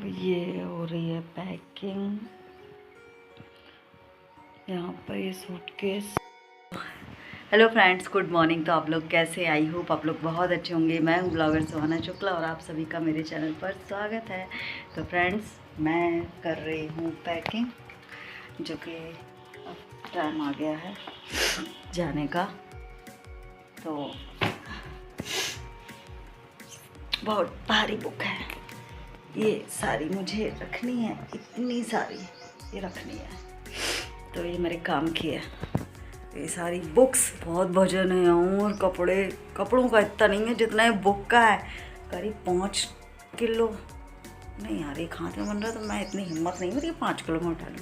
ये हो रही है पैकिंग। यहाँ पर ये suitcase. Hello friends, good morning. तो आप लोग कैसे? आई होप आप लोग बहुत अच्छे होंगे। मैं हूँ ब्लॉगर सुहाना शुक्ला और आप सभी का मेरे चैनल पर स्वागत है। तो फ्रेंड्स, मैं कर रही हूँ पैकिंग, जो कि अब टाइम आ गया है जाने का। तो बहुत भारी बुक है, ये सारी मुझे रखनी है, इतनी सारी ये रखनी है। तो ये मेरे काम की है। ये सारी बुक्स, बहुत वजन है और कपड़ों का इतना नहीं है जितना ये बुक का है। करीब 5 किलो नहीं यार, एक हाथ में बन रहा, तो मैं इतनी हिम्मत नहीं मेरी 5 किलो में उठा लूँ।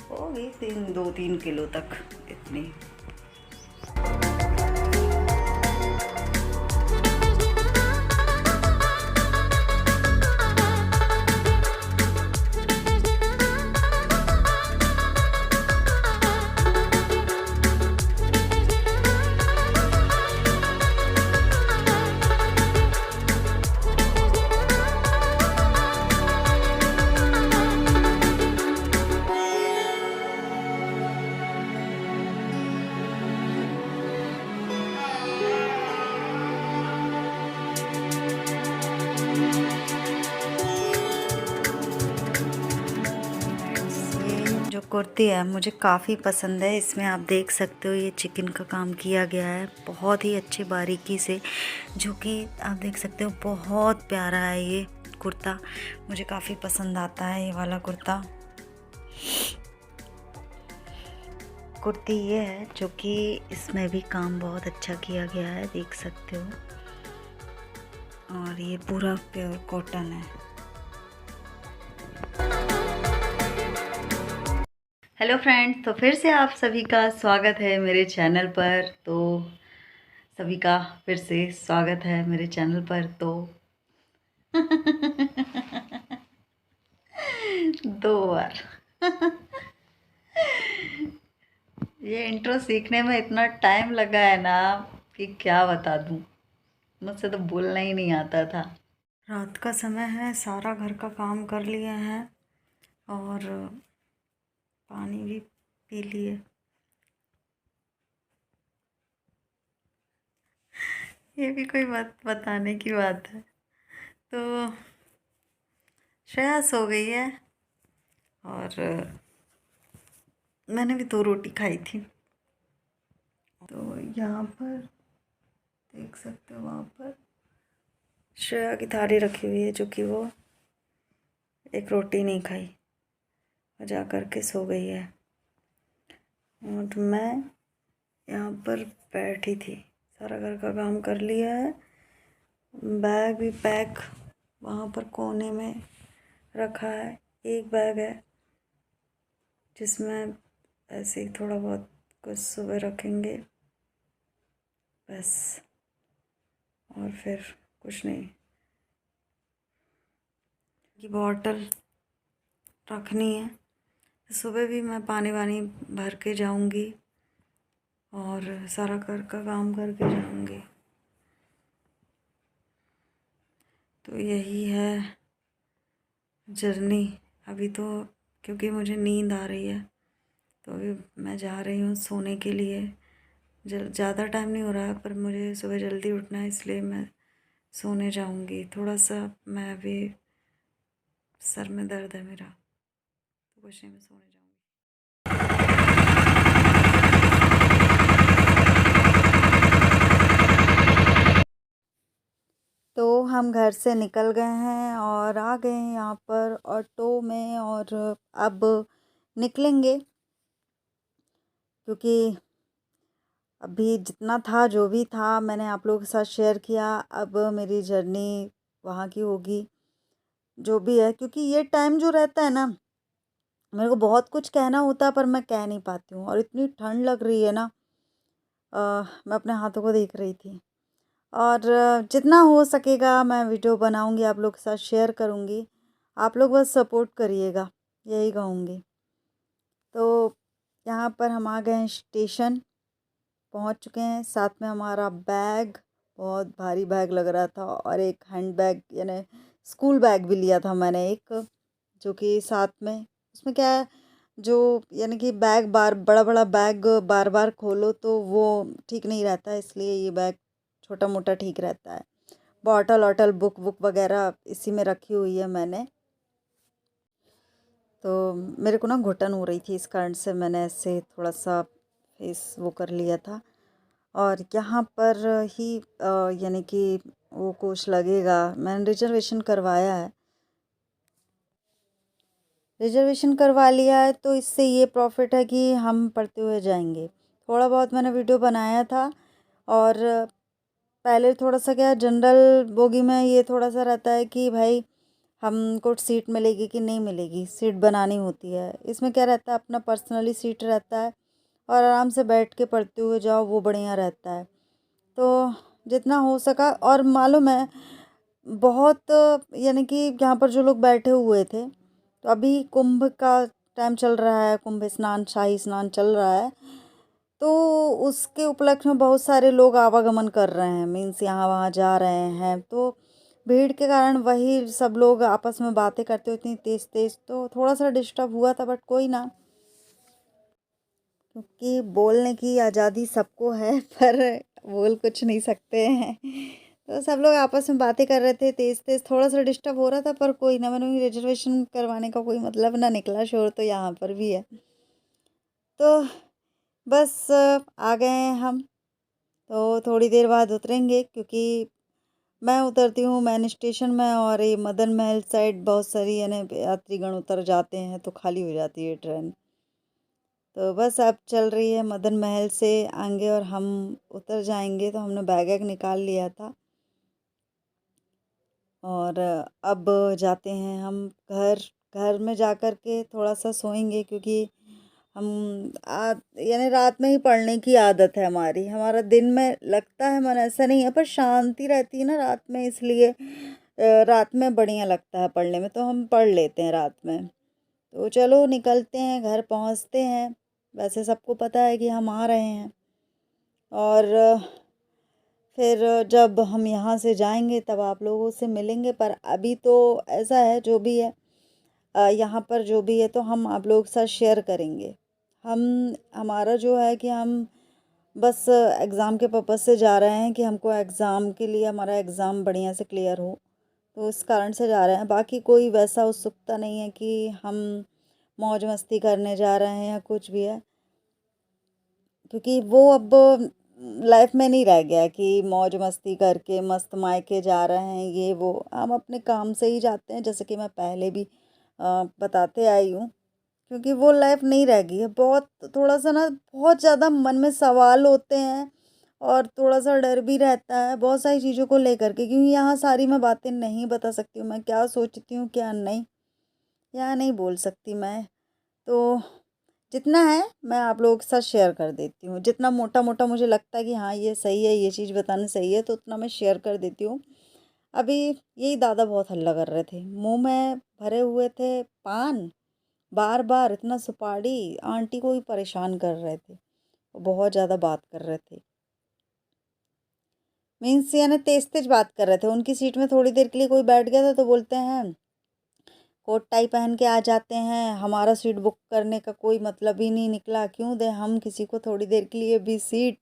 होगी 2-3 किलो तक इतनी। जो कुर्ती है मुझे काफ़ी पसंद है। इसमें आप देख सकते हो ये चिकन का काम किया गया है बहुत ही अच्छी बारीकी से, जो कि आप देख सकते हो बहुत प्यारा है ये कुर्ता। मुझे काफ़ी पसंद आता है ये वाला कुर्ती ये है, जो कि इसमें भी काम बहुत अच्छा किया गया है, देख सकते हो। और ये पूरा प्योर कॉटन है। हेलो फ्रेंड्स, तो फिर से आप सभी का स्वागत है मेरे चैनल पर। तो सभी का फिर से स्वागत है मेरे चैनल पर। तो 2 बार ये इंट्रो सीखने में इतना टाइम लगा है ना कि क्या बता दूँ। मुझसे तो बोलना ही नहीं आता था। रात का समय है, सारा घर का काम कर लिए हैं और पानी भी पी लिए। ये भी कोई बात बताने की बात है। तो श्रेया सो गई है और मैंने भी 2 रोटी खाई थी। तो यहाँ पर देख सकते हो, वहाँ पर श्रेया की थाली रखी हुई है, जो कि वो 1 रोटी नहीं खाई और जा कर के सो गई है। और मैं यहाँ पर बैठी थी, सारा घर का काम कर लिया है। बैग भी पैक वहाँ पर कोने में रखा है। एक बैग है जिसमें ऐसे ही थोड़ा बहुत कुछ सुबह रखेंगे बस, और फिर कुछ नहीं। की बॉटल रखनी है, सुबह भी मैं पानी वानी भर के जाऊंगी और सारा घर का काम करके जाऊंगी। तो यही है जर्नी अभी तो, क्योंकि मुझे नींद आ रही है। तो अभी मैं जा रही हूँ सोने के लिए। ज़्यादा टाइम नहीं हो रहा है, पर मुझे सुबह जल्दी उठना है, इसलिए मैं सोने जाऊंगी। थोड़ा सा मैं अभी सर में दर्द है मेरा, तो कुछ नहीं, मैं सोने जाऊंगी। तो हम घर से निकल गए हैं और आ गए हैं यहाँ पर ऑटो में, और अब निकलेंगे, क्योंकि अभी जितना था, जो भी था, मैंने आप लोगों के साथ शेयर किया। अब मेरी जर्नी वहाँ की होगी, जो भी है, क्योंकि ये टाइम जो रहता है ना, मेरे को बहुत कुछ कहना होता है पर मैं कह नहीं पाती हूँ। और इतनी ठंड लग रही है ना, मैं अपने हाथों को देख रही थी। और जितना हो सकेगा मैं वीडियो बनाऊंगी, आप लोग के साथ शेयर करूंगी। आप लोग बस सपोर्ट करिएगा, यही कहूँगी। तो यहाँ पर हम आ गए हैं, स्टेशन पहुँच चुके हैं। साथ में हमारा बैग, बहुत भारी बैग लग रहा था, और एक हैंड बैग, यानी स्कूल बैग भी लिया था मैंने एक, जो कि साथ में, उसमें क्या है, जो यानी कि बैग बड़ा बड़ा बैग बार बार खोलो तो वो ठीक नहीं रहता है, इसलिए ये बैग छोटा मोटा ठीक रहता है। बॉटल वॉटल बुक बुक वगैरह इसी में रखी हुई है मैंने। तो मेरे को ना घुटन हो रही थी, इस कारण से मैंने ऐसे थोड़ा सा फेस वो कर लिया था। और यहाँ पर ही यानी कि वो कोच लगेगा, मैंने रिजर्वेशन करवा लिया है, तो इससे ये प्रॉफिट है कि हम पढ़ते हुए जाएंगे। थोड़ा बहुत मैंने वीडियो बनाया था, और पहले थोड़ा सा क्या जनरल बोगी में ये थोड़ा सा रहता है कि भाई हमको सीट मिलेगी कि नहीं मिलेगी, सीट बनानी होती है। इसमें क्या रहता है, अपना पर्सनली सीट रहता है और आराम से बैठ के पढ़ते हुए जाओ, वो बढ़िया रहता है। तो जितना हो सका, और मालूम है बहुत, यानी कि यहाँ पर जो लोग बैठे हुए थे, तो अभी कुंभ का टाइम चल रहा है, कुंभ स्नान, शाही स्नान चल रहा है, तो उसके उपलक्ष्य में बहुत सारे लोग आवागमन कर रहे हैं, मीन्स यहाँ वहाँ जा रहे हैं। तो भीड़ के कारण वही सब लोग आपस में बातें करते हुए इतनी तेज तेज, तो थोड़ा सा डिस्टर्ब हुआ था, बट कोई ना, क्योंकि बोलने की आज़ादी सबको है पर बोल कुछ नहीं सकते हैं। तो सब लोग आपस में बातें कर रहे थे तेज तेज, थोड़ा सा डिस्टर्ब हो रहा था, पर कोई ना, मैंने रिजर्वेशन करवाने का कोई मतलब ना निकला, शोर तो यहाँ पर भी है। तो बस आ गए हैं हम, तो थोड़ी देर बाद उतरेंगे, क्योंकि मैं उतरती हूँ मैन स्टेशन में, और ये मदन महल साइड बहुत सारी यानी यात्रीगण उतर जाते हैं, तो खाली हो जाती है ट्रेन। तो बस अब चल रही है मदन महल से आगे, और हम उतर जाएंगे। तो हमने बैग वैग निकाल लिया था, और अब जाते हैं हम घर। घर में जा कर के थोड़ा सा सोएंगे, क्योंकि हम यानी रात में ही पढ़ने की आदत है हमारी। हमारा दिन में लगता है मन, ऐसा नहीं है, पर शांति रहती है ना रात में, इसलिए रात में बढ़िया लगता है पढ़ने में, तो हम पढ़ लेते हैं रात में। तो चलो निकलते हैं, घर पहुंचते हैं। वैसे सबको पता है कि हम आ रहे हैं, और फिर जब हम यहाँ से जाएंगे तब आप लोगों से मिलेंगे। पर अभी तो ऐसा है, जो भी है यहाँ पर जो भी है, तो हम आप लोगों के साथ शेयर करेंगे। हम हमारा जो है कि हम बस एग्ज़ाम के पर्पज़ से जा रहे हैं, कि हमको एग्ज़ाम के लिए हमारा एग्ज़ाम बढ़िया से क्लियर हो, तो इस कारण से जा रहे हैं। बाकी कोई वैसा उत्सुकता नहीं है कि हम मौज मस्ती करने जा रहे हैं या कुछ भी है, क्योंकि वो अब लाइफ में नहीं रह गया कि मौज मस्ती करके मस्त मायके जा रहे हैं, ये वो। हम अपने काम से ही जाते हैं, जैसे कि मैं पहले भी बताते आई हूँ, क्योंकि वो लाइफ नहीं रह गई है। बहुत थोड़ा सा ना, बहुत ज़्यादा मन में सवाल होते हैं, और थोड़ा सा डर भी रहता है बहुत सारी चीज़ों को लेकर के, क्योंकि यहाँ सारी मैं बातें नहीं बता सकती हूँ, मैं क्या सोचती हूँ क्या नहीं, यहाँ नहीं बोल सकती मैं। तो जितना है मैं आप लोगों के साथ शेयर कर देती हूँ, जितना मोटा मोटा मुझे लगता है कि हाँ ये सही है, ये चीज़ बताना सही है, तो उतना मैं शेयर कर देती हूँ। अभी यही दादा बहुत हल्ला कर रहे थे, मुंह में भरे हुए थे पान, बार बार इतना सुपारी, आंटी को भी परेशान कर रहे थे, बहुत ज़्यादा बात कर रहे थे, मीन्स यानी तेज तेज बात कर रहे थे। उनकी सीट में थोड़ी देर के लिए कोई बैठ गया था, तो बोलते हैं कोट टाई पहन के आ जाते हैं, हमारा सीट बुक करने का कोई मतलब ही नहीं निकला, क्यों दे हम किसी को थोड़ी देर के लिए भी सीट,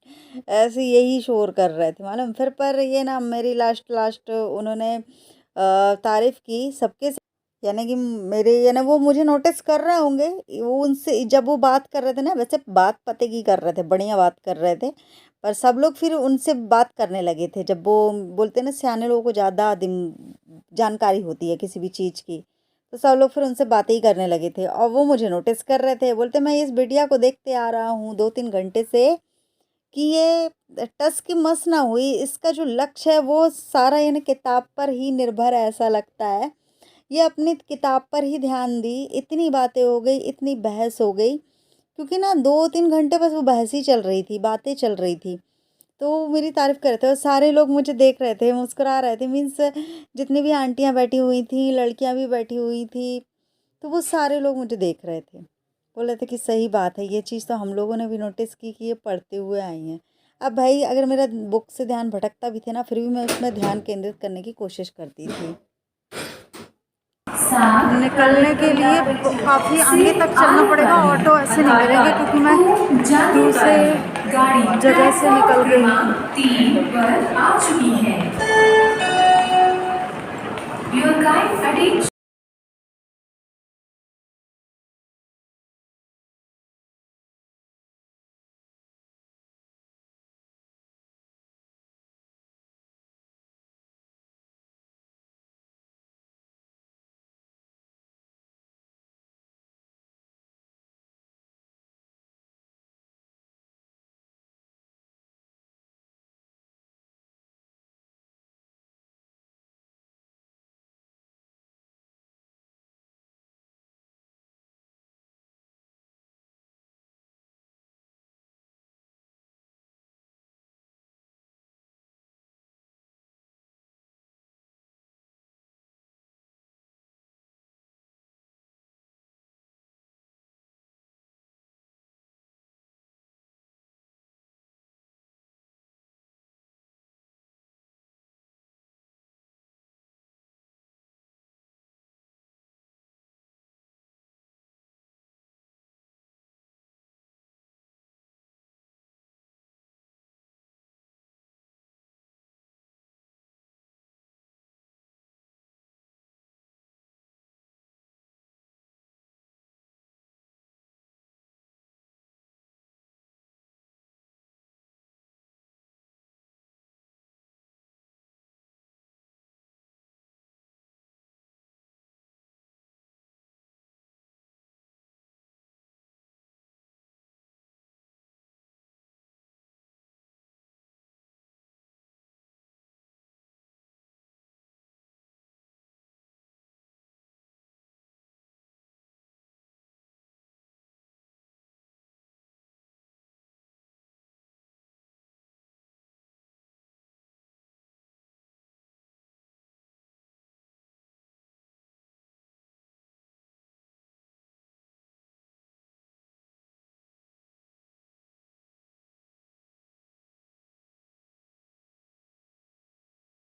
ऐसे यही शोर कर रहे थे मालूम। फिर पर ये ना, मेरी लास्ट लास्ट उन्होंने तारीफ़ की सबके, यानी कि मेरे, यानी वो मुझे नोटिस कर रहे होंगे, वो उनसे जब वो बात कर रहे थे ना, वैसे बात पते की कर रहे थे, बढ़िया बात कर रहे थे, पर सब लोग फिर उनसे बात करने लगे थे। जब वो बोलते ना, सियाने लोगों को ज़्यादा जानकारी होती है किसी भी चीज़ की, तो सब लोग फिर उनसे बातें ही करने लगे थे, और वो मुझे नोटिस कर रहे थे। बोलते मैं इस बिटिया को देखते आ रहा हूँ 2-3 घंटे से, कि ये टस की मस ना हुई, इसका जो लक्ष्य है वो सारा यानी किताब पर ही निर्भर है, ऐसा लगता है। ये अपनी किताब पर ही ध्यान दी, इतनी बातें हो गई, इतनी बहस हो गई, क्योंकि ना 2-3 घंटे बस वो बहस ही चल रही थी, बातें चल रही थी। तो वो मेरी तारीफ़ कर रहे थे, और सारे लोग मुझे देख रहे थे, मुस्कुरा रहे थे, मीन्स जितनी भी आंटियाँ बैठी हुई थी, लड़कियाँ भी बैठी हुई थी, तो वो सारे लोग मुझे देख रहे थे। बोल रहे थे कि सही बात है, ये चीज़ तो हम लोगों ने भी नोटिस की कि ये पढ़ते हुए आई हैं। अब भाई अगर मेरा बुक से ध्यान भटकता भी थे ना, फिर भी मैं उसमें ध्यान केंद्रित करने की कोशिश करती थी। निकलने के लिए काफ़ी आगे तक चलना पड़ेगा। ऑटो ऐसे नहीं मिलेंगे क्योंकि मैं दूसरे जगह से निकल गई हूँ। 3 पर आ चुकी है। Your kind attention